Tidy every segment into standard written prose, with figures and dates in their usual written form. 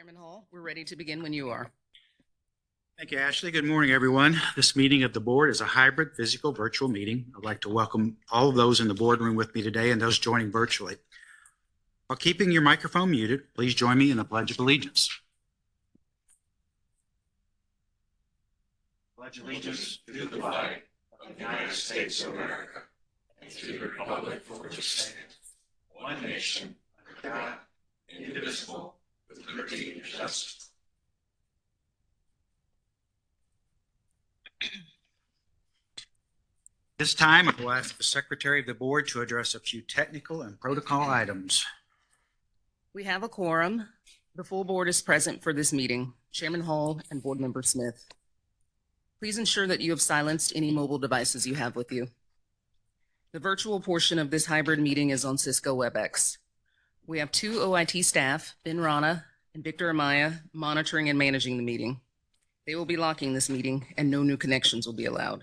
Chairman Hall, we're ready to begin when you are. Thank you, Ashley. Good morning, everyone. This meeting of the board is a hybrid physical virtual meeting. I'd like to welcome all of those in the boardroom with me today and those joining virtually. While keeping your microphone muted, please join me in the Pledge of Allegiance. Pledge allegiance to the flag of the United States of America and to the republic for which it stands, one nation, under God, indivisible, with liberty and justice. This time, I will ask the Secretary of the Board to address a few technical and protocol items. We have a quorum. The full board is present for this meeting. Chairman Hall and Board Member Smith. Please ensure that you have silenced any mobile devices you have with you. The virtual portion of this hybrid meeting is on Cisco WebEx. We have two OIT staff, Ben Rana and Victor Amaya, monitoring and managing the meeting. They will be locking this meeting and no new connections will be allowed.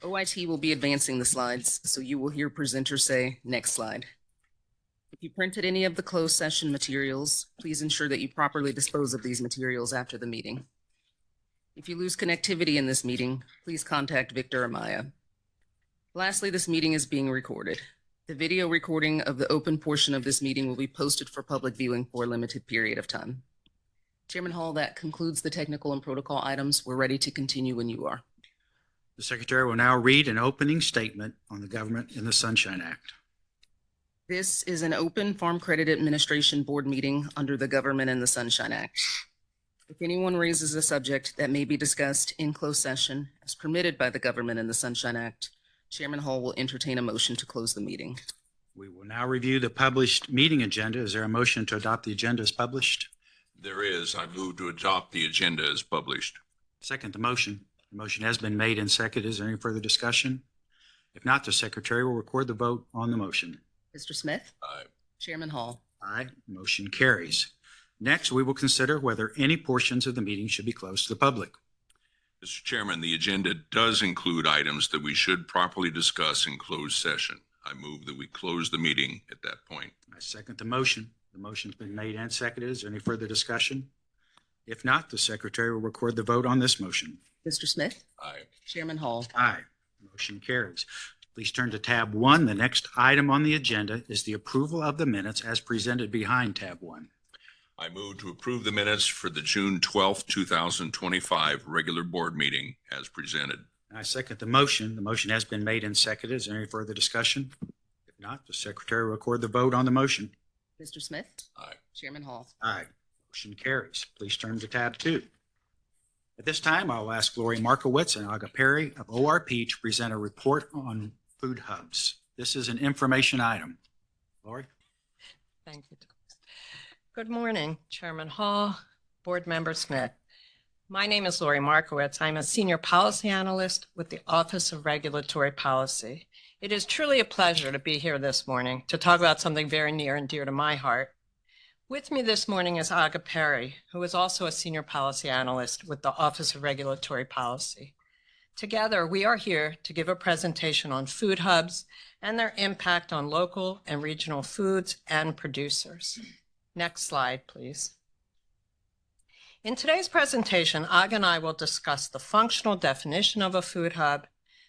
OIT will be advancing the slides, so you will hear presenters say, "Next slide." If you printed any of the closed session materials, please ensure that you properly dispose of these materials after the meeting. If you lose connectivity in this meeting, please contact Victor Amaya. Lastly, this meeting is being recorded. The video recording of the open portion of this meeting will be posted for public viewing for a limited period of time. Chairman Hall, that concludes the technical and protocol items. We're ready to continue when you are. The Secretary will now read an opening statement on the government in the Sunshine Act. This is an open Farm Credit Administration board meeting under the Government in the Sunshine Act. If anyone raises a subject that may be discussed in closed session as permitted by the Government in the Sunshine Act, Chairman Hall will entertain a motion to close the meeting. We will now review the published meeting agenda. Is there a motion to adopt the agenda as published? There is. I move to adopt the agenda as published. Second the motion. The motion has been made and seconded. Is there any further discussion? If not, the Secretary will record the vote on the motion. Mr. Smith? Aye. Chairman Hall? Aye. Motion carries. Next, we will consider whether any portions of the meeting should be closed to the public. Mr. Chairman, the agenda does include items that we should properly discuss in closed session. I move that we close the meeting at that point. I second the motion. The motion's been made and seconded. Is there any further discussion? If not, the Secretary will record the vote on this motion. Mr. Smith? Aye. Chairman Hall? Aye. Motion carries. Please turn to tab 1. The next item on the agenda is the approval of the minutes as presented behind tab 1. I move to approve the minutes for the June 12th, 2025 regular board meeting as presented. I second the motion. The motion has been made and seconded. Is there any further discussion? If not, the Secretary will record the vote on the motion. Mr. Smith? Aye. Chairman Hall? Aye. Motion carries. Please turn to tab 2. At this time, I'll ask Lori Markowitz and Aga Perry of ORP to present a report on food hubs. This is an information item. Lori? Thank you. Good morning, Chairman Hall, Board Member Smith. My name is Lori Markowitz. I'm a Senior Policy Analyst with the Office of Regulatory Policy. It is truly a pleasure to be here this morning to talk about something very near and dear to my heart. With me this morning is Aga Perry, who is also a Senior Policy Analyst with the Office of Regulatory Policy. Together, we are here to give a presentation on food hubs and their impact on local and regional foods and producers. Next slide, please. In today's presentation, Aga and I will discuss the functional definition of a food hub,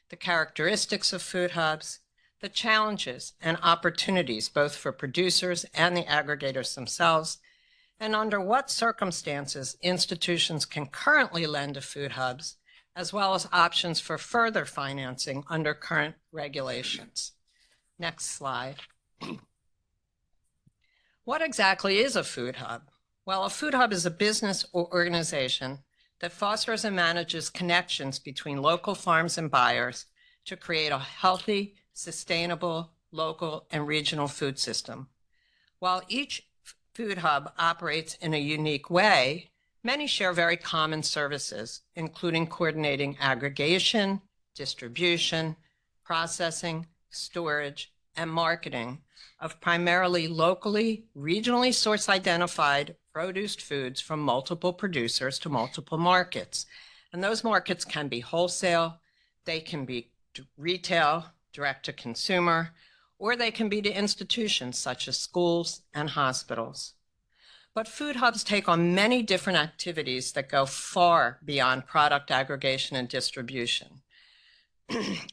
the characteristics of food hubs, the challenges and opportunities both for producers and the aggregators themselves, and under what circumstances institutions can currently lend to food hubs, as well as options for further financing under current regulations. Next slide. What exactly is a food hub? Well, a food hub is a business or organization that fosters and manages connections between local farms and buyers to create a healthy, sustainable, local, and regional food system. While each food hub operates in a unique way, many share very common services, including coordinating aggregation, distribution, processing, storage, and marketing of primarily locally, regionally source-identified produced foods from multiple producers to multiple markets. And those markets can be wholesale, they can be retail, direct to consumer, or they can be to institutions such as schools and hospitals. But food hubs take on many different activities that go far beyond product aggregation and distribution.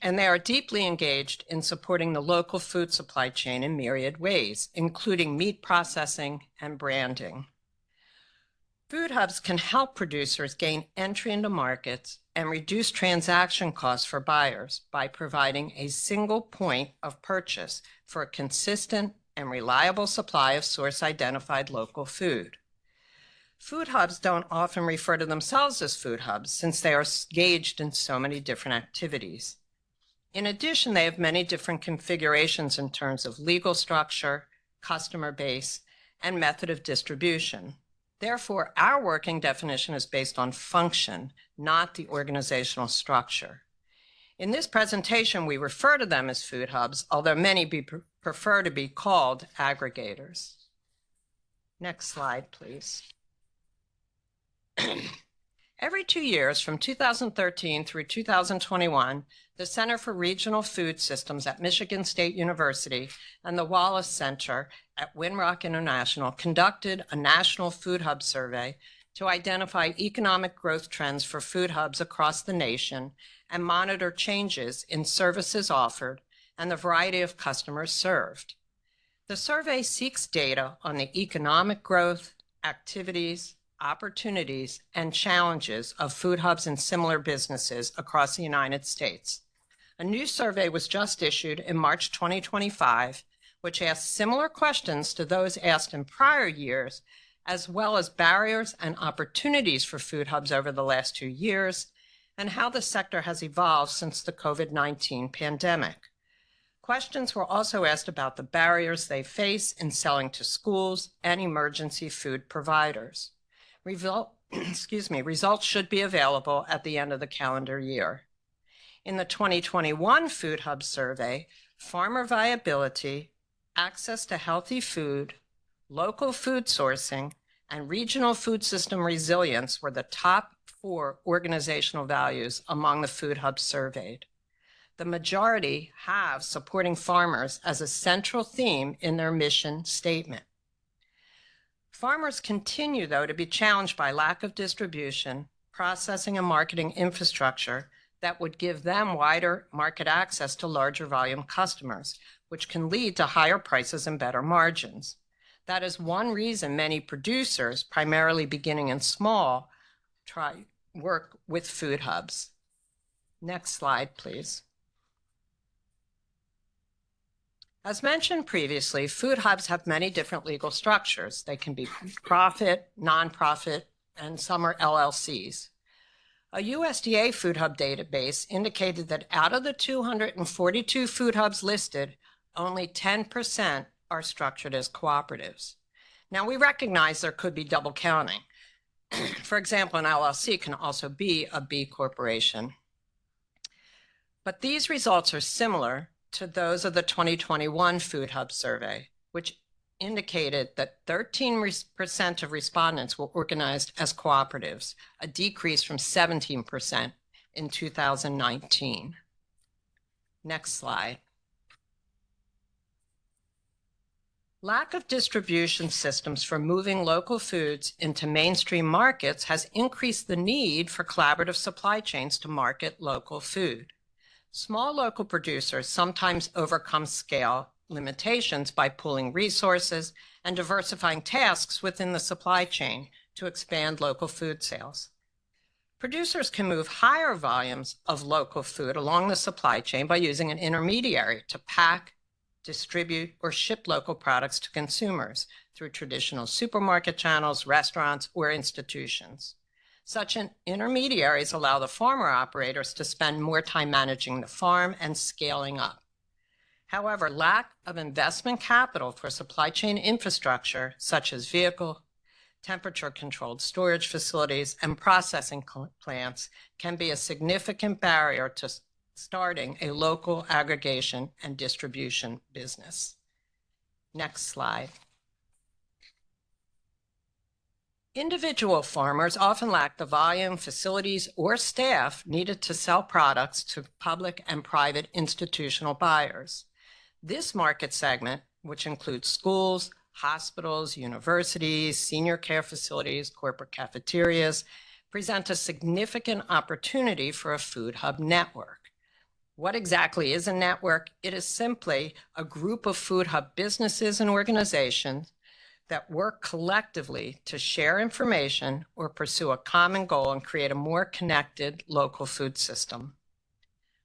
And they are deeply engaged in supporting the local food supply chain in myriad ways, including meat processing and branding. Food hubs can help producers gain entry into markets and reduce transaction costs for buyers by providing a single point of purchase for a consistent and reliable supply of source-identified local food. Food hubs don't often refer to themselves as food hubs since they are engaged in so many different activities. In addition, they have many different configurations in terms of legal structure, customer base, and method of distribution. Therefore, our working definition is based on function, not the organizational structure. In this presentation, we refer to them as food hubs, although many prefer to be called aggregators. Next slide, please. Every 2 years, from 2013 through 2021, the Center for Regional Food Systems at Michigan State University and the Wallace Center at Winrock International conducted a national food hub survey to identify economic growth trends for food hubs across the nation and monitor changes in services offered and the variety of customers served. The survey seeks data on the economic growth, activities, opportunities, and challenges of food hubs and similar businesses across the United States. A new survey was just issued in March 2025, which asks similar questions to those asked in prior years, as well as barriers and opportunities for food hubs over the last 2 years, and how the sector has evolved since the COVID-19 pandemic. Questions were also asked about the barriers they face in selling to schools and emergency food providers. Results should be available at the end of the calendar year. In the 2021 Food Hub Survey, farmer viability, access to healthy food, local food sourcing, and regional food system resilience were the top 4 organizational values among the food hubs surveyed. The majority have supporting farmers as a central theme in their mission statement. Farmers continue, though, to be challenged by lack of distribution, processing, and marketing infrastructure that would give them wider market access to larger volume customers, which can lead to higher prices and better margins. That is one reason many producers, primarily beginning in small, work with food hubs. Next slide, please. As mentioned previously, food hubs have many different legal structures. They can be profit, nonprofit, and some are LLCs. A USDA food hub database indicated that out of the 242 food hubs listed, only 10% are structured as cooperatives. Now, we recognize there could be double counting. For example, an LLC can also be a B corporation. But these results are similar to those of the 2021 Food Hub Survey, which indicated that 13% of respondents were organized as cooperatives, a decrease from 17% in 2019. Next slide. Lack of distribution systems for moving local foods into mainstream markets has increased the need for collaborative supply chains to market local food. Small local producers sometimes overcome scale limitations by pooling resources and diversifying tasks within the supply chain to expand local food sales. Producers can move higher volumes of local food along the supply chain by using an intermediary to pack, distribute, or ship local products to consumers through traditional supermarket channels, restaurants, or institutions. Such intermediaries allow the farmer operators to spend more time managing the farm and scaling up. However, lack of investment capital for supply chain infrastructure, such as vehicle, temperature-controlled storage facilities, and processing plants, can be a significant barrier to starting a local aggregation and distribution business. Next slide. Individual farmers often lack the volume, facilities, or staff needed to sell products to public and private institutional buyers. This market segment, which includes schools, hospitals, universities, senior care facilities, corporate cafeterias present a significant opportunity for a food hub network. What exactly is a network? It is simply a group of food hub businesses and organizations that work collectively to share information or pursue a common goal and create a more connected local food system.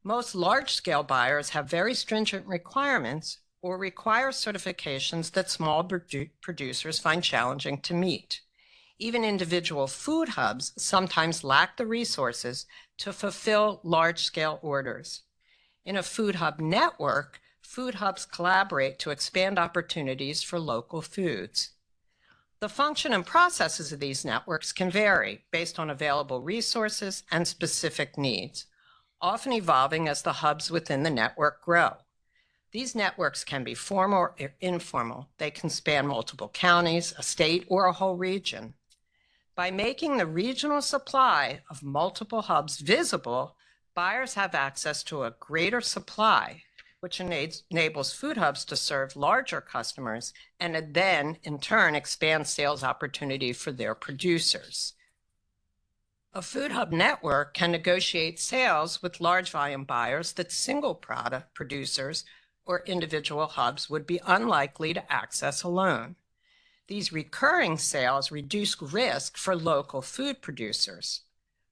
Most large-scale buyers have very stringent requirements or require certifications that small producers find challenging to meet. Even individual food hubs sometimes lack the resources to fulfill large-scale orders. In a food hub network, food hubs collaborate to expand opportunities for local foods. The function and processes of these networks can vary based on available resources and specific needs, often evolving as the hubs within the network grow. These networks can be formal or informal. They can span multiple counties, a state, or a whole region. By making the regional supply of multiple hubs visible, buyers have access to a greater supply, which enables food hubs to serve larger customers and then, in turn, expand sales opportunity for their producers. A food hub network can negotiate sales with large volume buyers that single product producers or individual hubs would be unlikely to access alone. These recurring sales reduce risk for local food producers.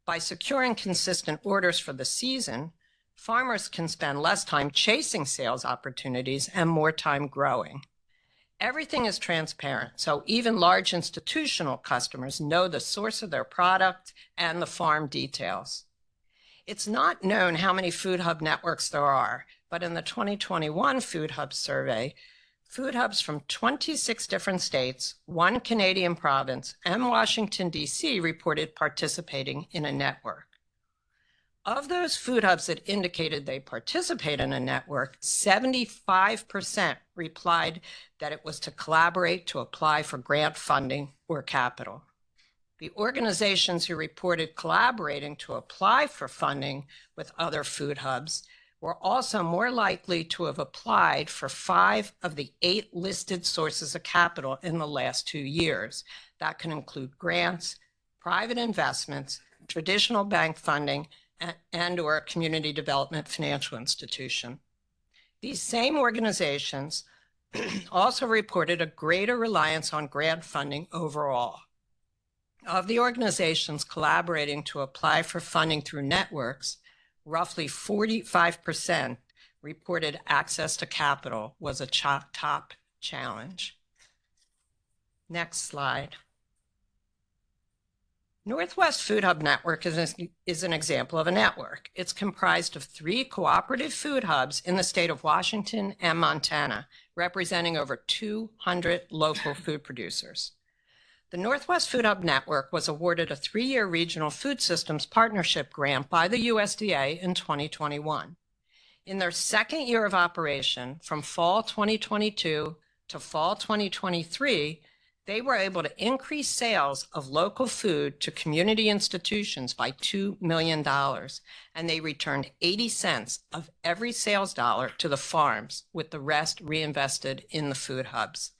By securing consistent orders for the season, farmers can spend less time chasing sales opportunities and more time growing. Everything is transparent, so even large institutional customers know the source of their product and the farm details. It's not known how many food hub networks there are, but in the 2021 Food Hub Survey, food hubs from 26 different states, 1 Canadian province, and Washington, D.C. reported participating in a network. Of those food hubs that indicated they participate in a network, 75% replied that it was to collaborate to apply for grant funding or capital. The organizations who reported collaborating to apply for funding with other food hubs were also more likely to have applied for 5 of the 8 listed sources of capital in the last 2 years. That can include grants, private investments, traditional bank funding, and or a community development financial institution. These same organizations also reported a greater reliance on grant funding overall. Of the organizations collaborating to apply for funding through networks, roughly 45% reported access to capital was a top challenge. Next slide. Northwest Food Hub Network is an example of a network. It's comprised of 3 cooperative food hubs in the state of Washington and Montana, representing over 200 local food producers. The Northwest Food Hub Network was awarded a 3-year Regional Food Systems Partnership grant by the USDA in 2021. In their second year of operation, from fall 2022 to fall 2023, they were able to increase sales of local food to community institutions by $2 million, and they returned 80 cents of every sales dollar to the farms, with the rest reinvested in the food hubs.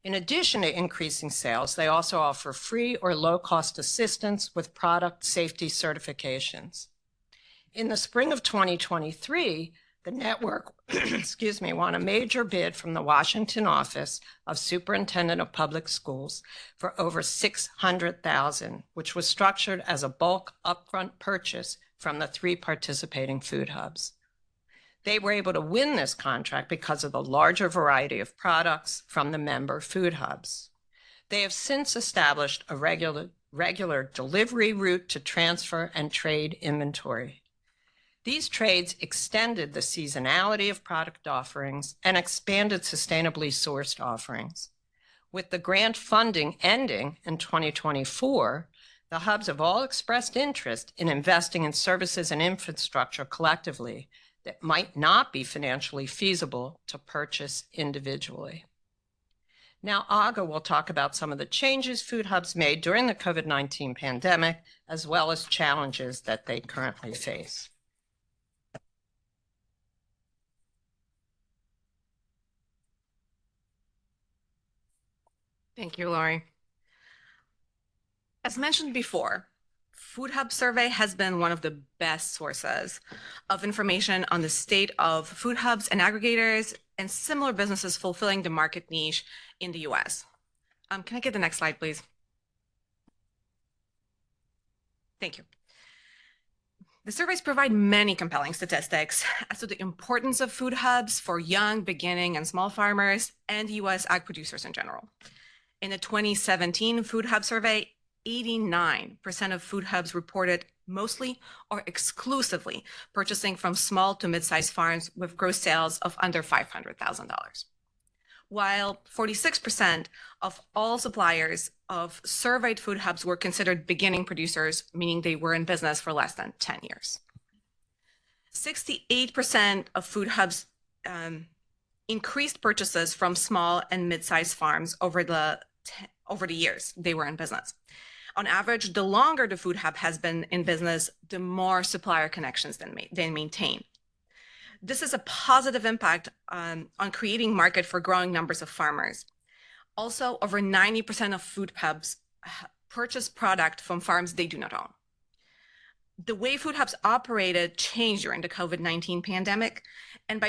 In addition to increasing sales, they also offer free or low-cost assistance with product safety certifications. In the spring of 2023, the network won a major bid from the Washington Office of Superintendent of Public Schools for over $600,000, which was structured as a bulk upfront purchase from the 3 participating food hubs. They were able to win this contract because of the larger variety of products from the member food hubs. They have since established a regular delivery route to transfer and trade inventory. These trades extended the seasonality of product offerings and expanded sustainably sourced offerings. With the grant funding ending in 2024, the hubs have all expressed interest in investing in services and infrastructure collectively that might not be financially feasible to purchase individually. Now, Aga will talk about some of the changes food hubs made during the COVID-19 pandemic, as well as challenges that they currently face. Thank you, Lori. As mentioned before, Food Hub survey has been one of the best sources of information on the state of food hubs and aggregators and similar businesses fulfilling the market niche in the US. Can I get the next slide, please? Thank you. The surveys provide many compelling statistics as to the importance of food hubs for young, beginning, and small farmers and US ag producers in general. In the 2017 Food Hub survey, 89% of food hubs reported mostly or exclusively purchasing from small to mid-sized farms with gross sales of under $500,000. While 46% of all suppliers of surveyed food hubs were considered beginning producers, meaning they were in business for less than 10 years. 68% of food hubs increased purchases from small and mid-sized farms over the years they were in business. On average, the longer the food hub has been in business, the more supplier connections they maintain. This is a positive impact on creating market for growing numbers of farmers. Also, over 90% of food hubs purchase product from farms they do not own. The way food hubs operated changed during the COVID-19 pandemic, and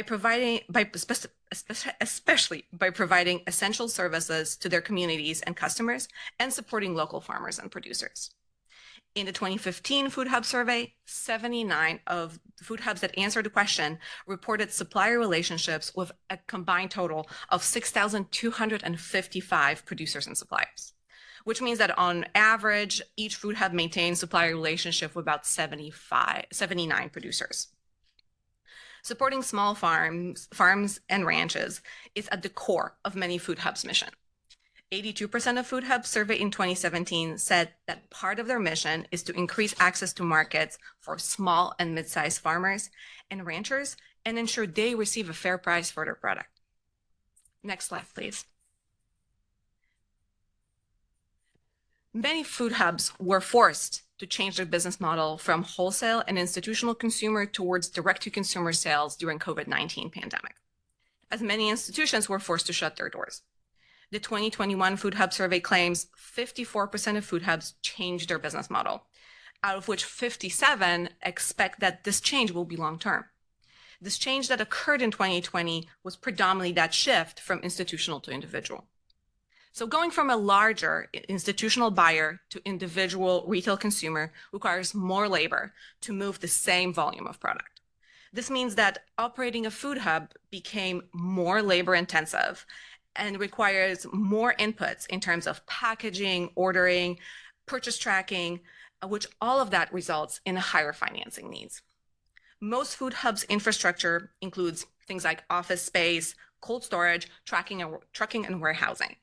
especially by providing essential services to their communities and customers and supporting local farmers and producers. In the 2015 Food Hub survey, 79 of the food hubs that answered the question reported supplier relationships with a combined total of 6,255 producers and suppliers, which means that on average, each food hub maintains supplier relationship with about 79 producers. Supporting small farms and ranches is at the core of many food hubs' mission. 82% of food hubs surveyed in 2017 said that part of their mission is to increase access to markets for small and mid-sized farmers and ranchers and ensure they receive a fair price for their product. Next slide, please. Many food hubs were forced to change their business model from wholesale and institutional consumer towards direct-to-consumer sales during COVID-19 pandemic, as many institutions were forced to shut their doors. The 2021 Food Hub survey claims 54% of food hubs changed their business model, out of which 57 expect that this change will be long-term. This change that occurred in 2020 was predominantly that shift from institutional to individual. So going from a larger institutional buyer to individual retail consumer requires more labor to move the same volume of product. This means that operating a food hub became more labor intensive and requires more inputs in terms of packaging, ordering, purchase tracking, which all of that results in higher financing needs. Most food hubs infrastructure includes things like office space, cold storage, trucking and warehousing.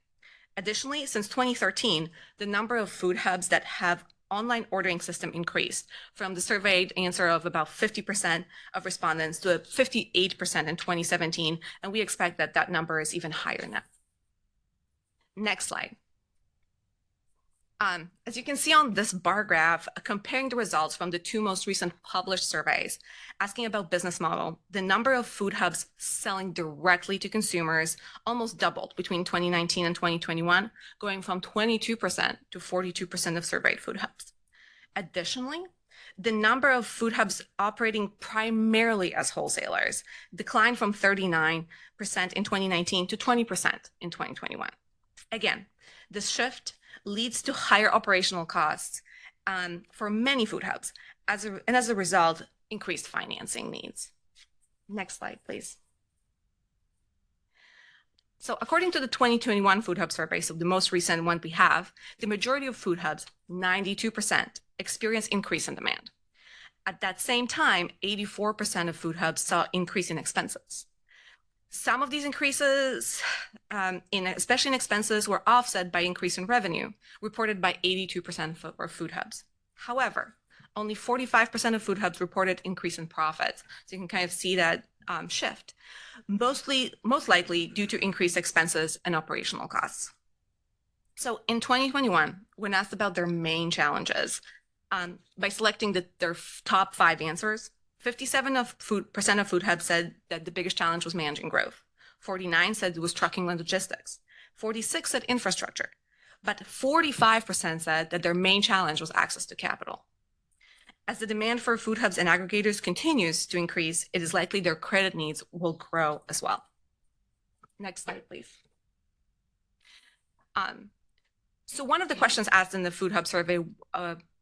Additionally, since 2013, the number of food hubs that have online ordering system increased from the surveyed answer of about 50% of respondents to 58% in 2017, and we expect that that number is even higher now. Next slide. As you can see on this bar graph, comparing the results from the two most recent published surveys, asking about business model, the number of food hubs selling directly to consumers almost doubled between 2019 and 2021, going from 22% to 42% of surveyed food hubs. Additionally, the number of food hubs operating primarily as wholesalers declined from 39% in 2019 to 20% in 2021. Again, this shift leads to higher operational costs for many food hubs, and as a result, increased financing needs. Next slide, please. So according to the 2021 Food Hub survey, so the most recent one we have, the majority of food hubs, 92%, experience increase in demand. At that same time, 84% of food hubs saw increase in expenses. Some of these increases, especially in expenses, were offset by increase in revenue, reported by 82% of food hubs. However, only 45% of food hubs reported increase in profits. So you can kind of see that shift, most likely due to increased expenses and operational costs. So in 2021, when asked about their main challenges, by selecting their top 5 answers, 57% of food hubs said that the biggest challenge was managing growth. 49% said it was trucking and logistics. 46 said infrastructure, but 45% said that their main challenge was access to capital. As the demand for food hubs and aggregators continues to increase, it is likely their credit needs will grow as well. Next slide, please. So one of the questions asked in the Food Hub survey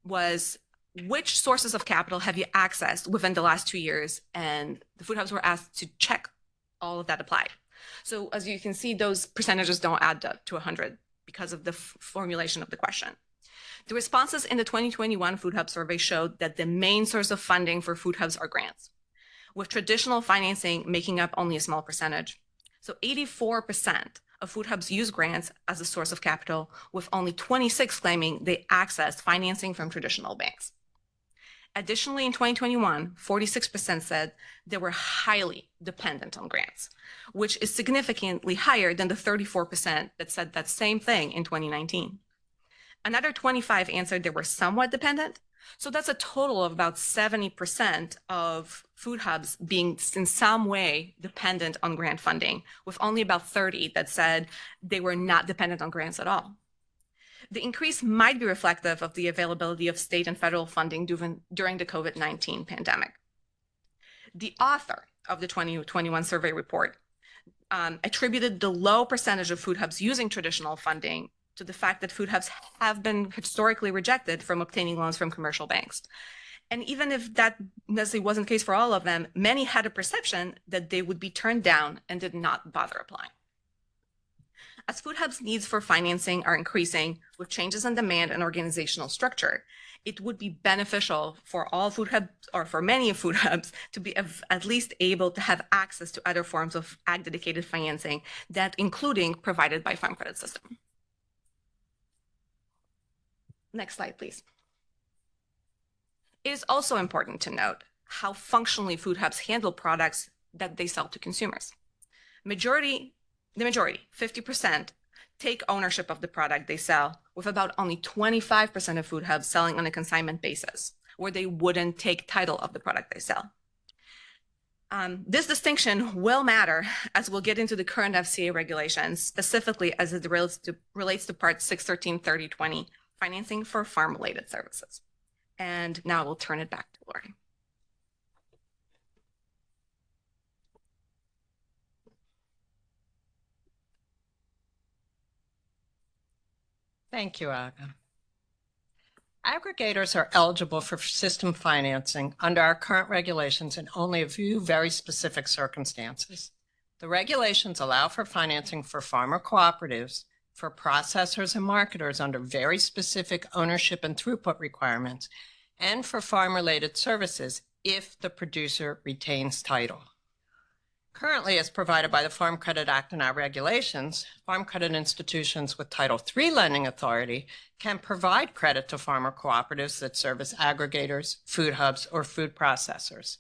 was, which sources of capital have you accessed within the last 2 years? And the Food Hubs were asked to check all of that applied. So as you can see, those percentages don't add up to 100 because of the formulation of the question. The responses in the 2021 Food Hub survey showed that the main source of funding for food hubs are grants, with traditional financing making up only a small percentage. So 84% of food hubs use grants as a source of capital, with only 26 claiming they accessed financing from traditional banks. Additionally, in 2021, 46% said they were highly dependent on grants, which is significantly higher than the 34% that said that same thing in 2019. Another 25 answered they were somewhat dependent. So that's a total of about 70% of food hubs being in some way dependent on grant funding, with only about 30 that said they were not dependent on grants at all. The increase might be reflective of the availability of state and federal funding during the COVID-19 pandemic. The author of the 2021 survey report attributed the low percentage of food hubs using traditional funding to the fact that food hubs have been historically rejected from obtaining loans from commercial banks. And even if that necessarily wasn't the case for all of them, many had a perception that they would be turned down and did not bother applying. As food hubs' needs for financing are increasing with changes in demand and organizational structure, it would be beneficial for all food hubs, or for many food hubs, to be at least able to have access to other forms of ag-dedicated financing, that including provided by Farm Credit System. Next slide, please. It is also important to note how functionally food hubs handle products that they sell to consumers. The majority, 50%, take ownership of the product they sell, with about only 25% of food hubs selling on a consignment basis, where they wouldn't take title of the product they sell. This distinction will matter as we'll get into the current FCA regulations, specifically as it relates to Part 613-3020, financing for farm-related services. And now we'll turn it back to Lori. Thank you, Aga. Aggregators are eligible for system financing under our current regulations in only a few very specific circumstances. The regulations allow for financing for farmer cooperatives, for processors and marketers under very specific ownership and throughput requirements, and for farm-related services if the producer retains title. Currently, as provided by the Farm Credit Act and our regulations, farm credit institutions with Title III lending authority can provide credit to farmer cooperatives that service aggregators, food hubs, or food processors.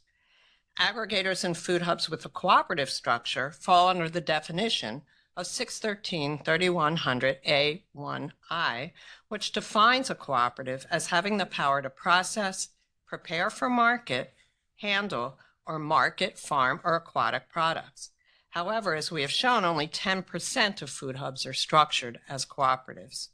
Aggregators and food hubs with a cooperative structure fall under the definition of 613-3100A1I, which defines a cooperative as having the power to process, prepare for market, handle, or market farm or aquatic products. However, as we have shown, only 10% of food hubs are structured as cooperatives.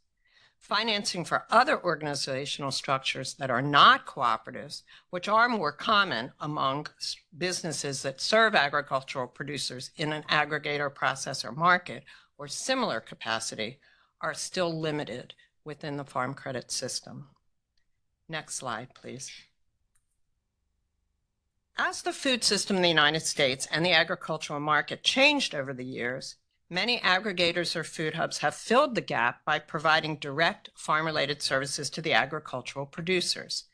Financing for other organizational structures that are not cooperatives, which are more common among businesses that serve agricultural producers in an aggregator, processor market, or similar capacity, are still limited within the farm credit system. Next slide, please. As the food system in the United States and the agricultural market changed over the years, many aggregators or food hubs have filled the gap by providing direct farm-related services to the agricultural producers.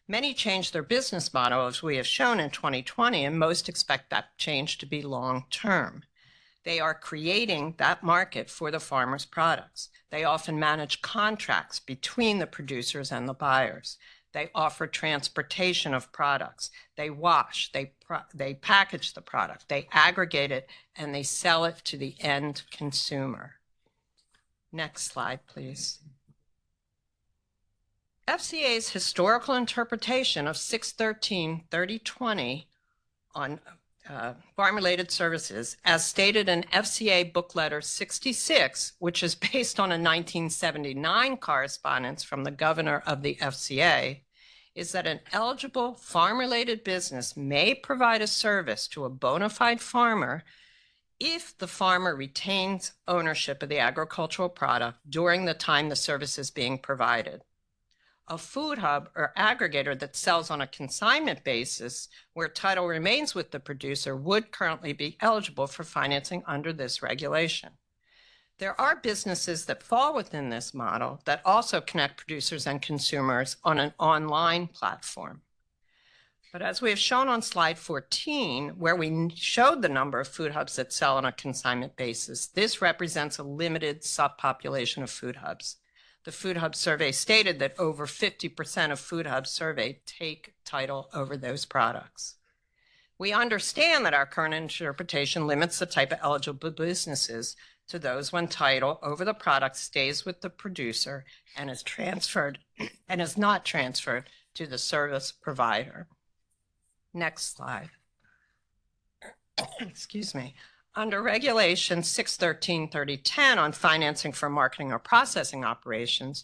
Many changed their business model, as we have shown in 2020, and most expect that change to be long-term. They are creating that market for the farmers' products. They often manage contracts between the producers and the buyers. They offer transportation of products. They wash, they package the product, they aggregate it, and they sell it to the end consumer. Next slide, please. FCA's historical interpretation of 613-3020 on farm-related services, as stated in FCA Book Letter 66, which is based on a 1979 correspondence from the governor of the FCA, is that an eligible farm-related business may provide a service to a bona fide farmer if the farmer retains ownership of the agricultural product during the time the service is being provided. A food hub or aggregator that sells on a consignment basis, where title remains with the producer, would currently be eligible for financing under this regulation. There are businesses that fall within this model that also connect producers and consumers on an online platform. But as we have shown on slide 14, where we showed the number of food hubs that sell on a consignment basis, this represents a limited subpopulation of food hubs. The Food Hub survey stated that over 50% of food hubs surveyed take title over those products. We understand that our current interpretation limits the type of eligible businesses to those when title over the product stays with the producer and is transferred and is not transferred to the service provider. Next slide. Excuse me. Under Regulation 613-3010 on financing for marketing or processing operations,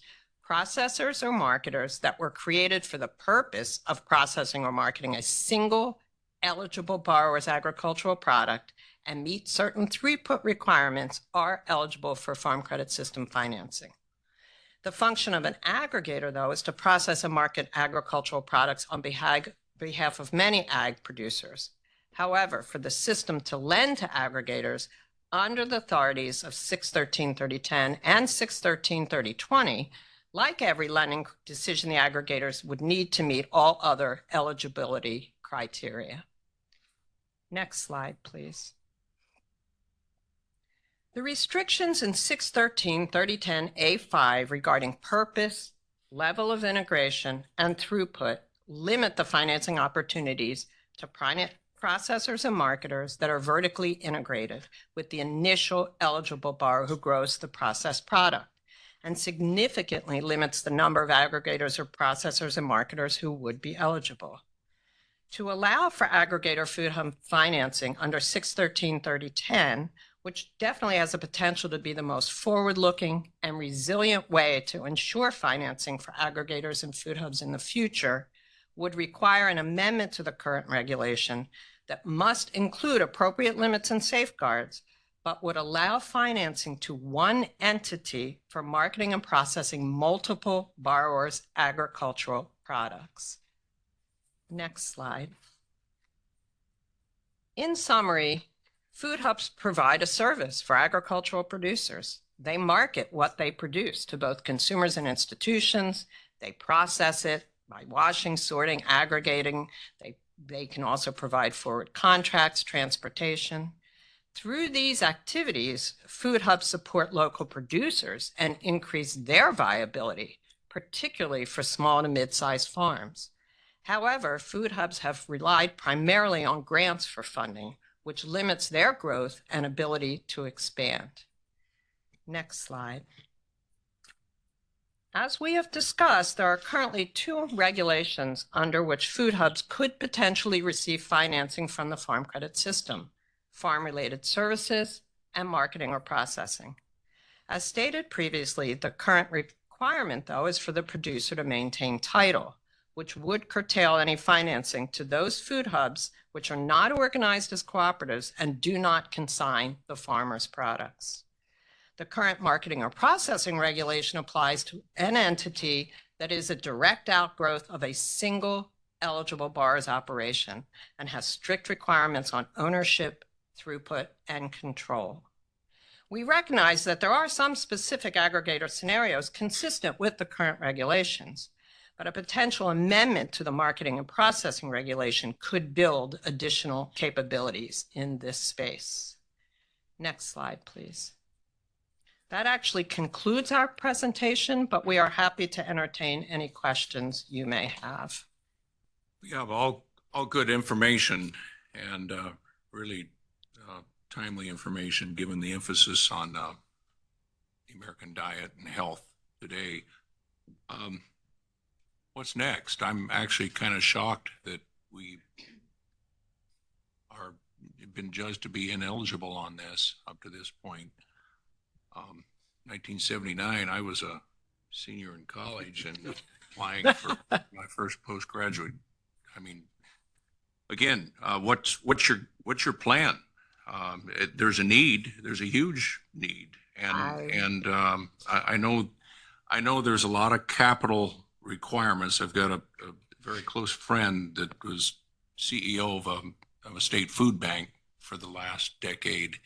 processors or marketers that were created for the purpose of processing or marketing a single eligible borrower's agricultural product and meet certain throughput requirements are eligible for Farm Credit System financing. The function of an aggregator, though, is to process and market agricultural products on behalf of many ag producers. However, for the system to lend to aggregators under the authorities of 613-3010 and 613-3020, like every lending decision, the aggregators would need to meet all other eligibility criteria. Next slide, please. The restrictions in 613-3010A5 regarding purpose, level of integration, and throughput limit the financing opportunities to processors and marketers that are vertically integrated with the initial eligible borrower who grows the processed product, and significantly limits the number of aggregators or processors and marketers who would be eligible. To allow for aggregator food hub financing under 613-3010, which definitely has the potential to be the most forward-looking and resilient way to ensure financing for aggregators and food hubs in the future, would require an amendment to the current regulation that must include appropriate limits and safeguards, but would allow financing to one entity for marketing and processing multiple borrowers' agricultural products. Next slide. In summary, food hubs provide a service for agricultural producers. They market what they produce to both consumers and institutions. They process it by washing, sorting, aggregating. They can also provide forward contracts, transportation. Through these activities, food hubs support local producers and increase their viability, particularly for small to mid-sized farms. However, food hubs have relied primarily on grants for funding, which limits their growth and ability to expand. Next slide. As we have discussed, there are currently two regulations under which food hubs could potentially receive financing from the Farm Credit System: farm-related services and marketing or processing. As stated previously, the current requirement, though, is for the producer to maintain title, which would curtail any financing to those food hubs which are not organized as cooperatives and do not consign the farmer's products. The current marketing or processing regulation applies to an entity that is a direct outgrowth of a single eligible borrower's operation and has strict requirements on ownership, throughput, and control. We recognize that there are some specific aggregator scenarios consistent with the current regulations, but a potential amendment to the marketing and processing regulation could build additional capabilities in this space. Next slide, please. That actually concludes our presentation, but we are happy to entertain any questions you may have. We have all good information and really timely information given the emphasis on the American diet and health today. What's next? I'm actually kind of shocked that we are been judged to be ineligible on this up to this point. 1979, I was a senior in college and applying for my first postgraduate. I mean, again, what's your plan? There's a need. There's a huge need, and I know there's a lot of capital requirements. I've got a very close friend that was CEO of a state food bank for the last decade,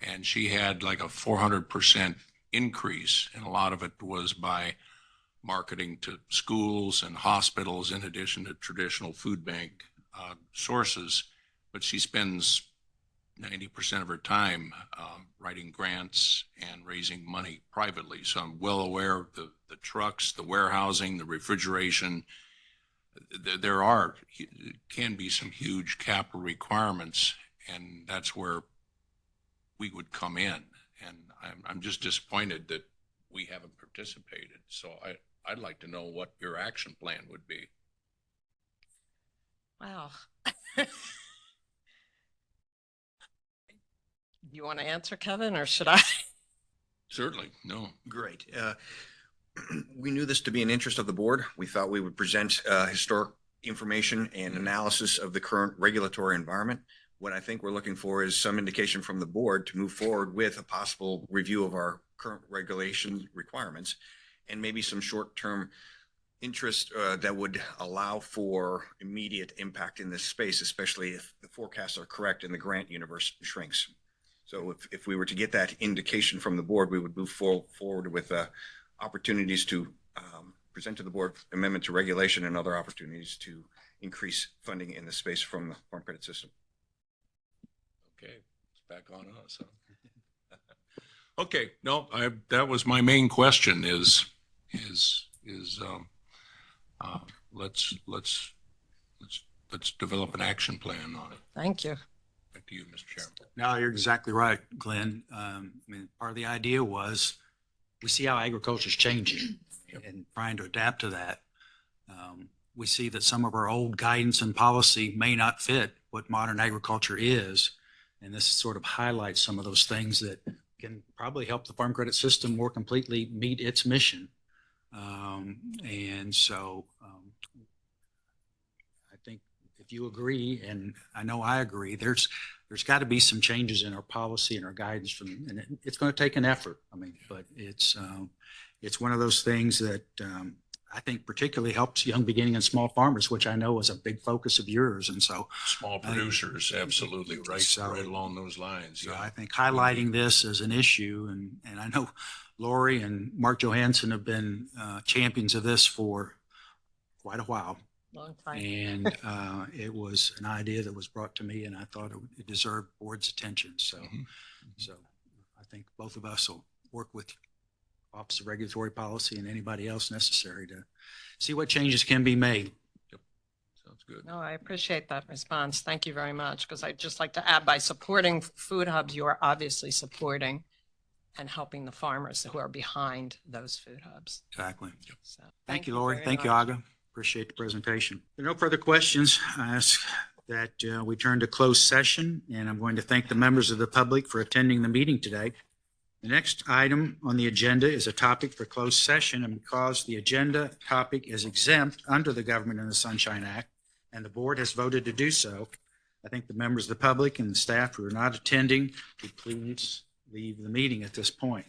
and she had like a 400% increase, and a lot of it was by marketing to schools and hospitals in addition to traditional food bank sources. But she spends 90% of her time writing grants and raising money privately. So I'm well aware of the trucks, the warehousing, the refrigeration. There can be some huge capital requirements, and that's where we would come in. And I'm just disappointed that we haven't participated. So I'd like to know what your action plan would be. Wow. You want to answer, Kevin, or should I? Certainly, no. Great. We knew this to be an interest of the board. We thought we would present historic information and analysis of the current regulatory environment. What I think we're looking for is some indication from the board to move forward with a possible review of our current regulation requirements and maybe some short-term interest that would allow for immediate impact in this space, especially if the forecasts are correct and the grant universe shrinks. So if we were to get that indication from the board, we would move forward with opportunities to present to the board amendment to regulation and other opportunities to increase funding in the space from the Farm Credit System. Okay, it's back on us. Huh? Okay, no, that was my main question. Let's develop an action plan on it. Thank you. Back to you, Mr. Chairman. No, you're exactly right, Glenn. I mean, part of the idea was we see how agriculture is changing and trying to adapt to that. We see that some of our old guidance and policy may not fit what modern agriculture is. And this sort of highlights some of those things that can probably help the Farm Credit System more completely meet its mission. And so I think if you agree, and I know I agree, there's got to be some changes in our policy and our guidance and it's going to take an effort. I mean, but it's one of those things that I think particularly helps young beginning and small farmers, which I know is a big focus of yours. And so Small producers, absolutely right, So- right along those lines. so Yeah. I think highlighting this as an issue, and I know Lori and Mark Johansson have been champions of this for quite a while. Long time. And it was an idea that was brought to me, and I thought it deserved board's attention. So, so I think both of us will work with Office of Regulatory Policy and anybody else necessary to see what changes can be made. Sounds good. No, I appreciate that response. Thank you very much. Because I'd just like to add, by supporting food hubs, you are obviously supporting and helping the farmers who are behind those food hubs. Exactly. So, Thank you, Lori. very Thank you, much. Aga. Appreciate the presentation. If there are no further questions, I ask that we turn to closed session, and I'm going to thank the members of the public for attending the meeting today. The next item on the agenda is a topic for closed session, and because the agenda topic is exempt under the Government in the Sunshine Act, and the board has voted to do so, I think the members of the public and the staff who are not attending to please leave the meeting at this point.